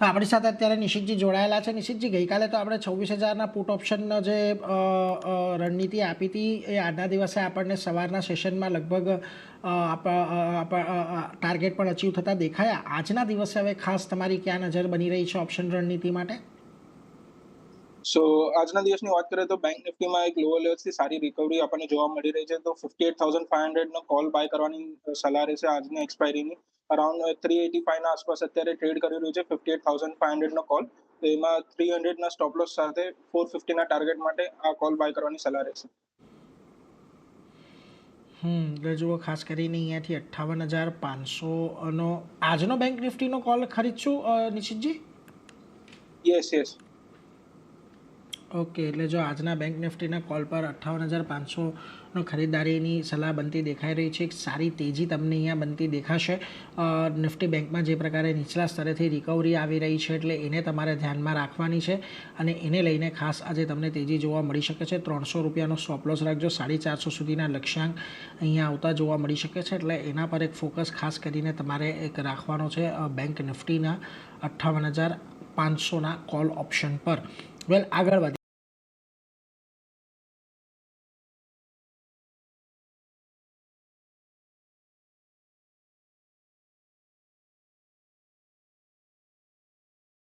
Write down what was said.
આપણી સાથે અત્યારે નિશિતજી જોડાયેલા છે. નિશિતજી, ગઈકાલે તો આપણે 26,000ના પુટ ઓપ્શનનો જે રણનીતિ આપી હતી એ આજના દિવસે આપણને સવારના સેશનમાં લગભગ ટાર્ગેટ પણ અચીવ થતા દેખાયા. આજના દિવસે હવે ખાસ તમારી ક્યાં નજર બની રહી છે ઓપ્શન રણનીતિ માટે? સો આજના દિવસની વાત કરીએ તો બેંક નિફ્ટીમાં એક લોઅર લેવલ્સથી સારી રિકવરી આપણને જોવા મળી રહી છે. તો 58,500નો કોલ બાય કરવાની સલાહ રહેશે આજની એક્સપાયરીની. અરાઉન્ડ 385 ના આસપાસ અત્યારે ટ્રેડ કરી રહ્યું છે 58,500નો કોલ. તો એમાં 300ના સ્ટોપ લોસ સાથે 450ના ટાર્ગેટ માટે આ કોલ બાય કરવાની સલાહ રહેશે. એટલે જુઓ, ખાસ કરીને અહીંયાથી 58,500નો આજનો બેંક નિફ્ટીનો કોલ ખરીદશું નિશિતજી? યસ. ઓકે, એટલે જો આજના બેંક નિફ્ટીના કોલ પર 58,500નો ખરીદારીની સલાહ બનતી દેખાઈ રહી છે. એક સારી તેજી તમને અહીંયા બનતી દેખાશે. નિફ્ટી બેંકમાં જે પ્રકારે નીચલા સ્તરેથી રિકવરી આવી રહી છે એટલે એને તમારે ધ્યાનમાં રાખવાની છે અને એને લઈને ખાસ આજે તમને તેજી જોવા મળી શકે છે. 300 રૂપિયાનો સ્ટોપ લોસ રાખજો. 450 સુધીના લક્ષ્યાંક અહીંયા આવતા જોવા મળી શકે છે એટલે એના પર એક ફોકસ ખાસ કરીને તમારે એક રાખવાનો છે બેંક નિફ્ટીના 58,500ના કોલ ઓપ્શન પર. આગળ વધીએ.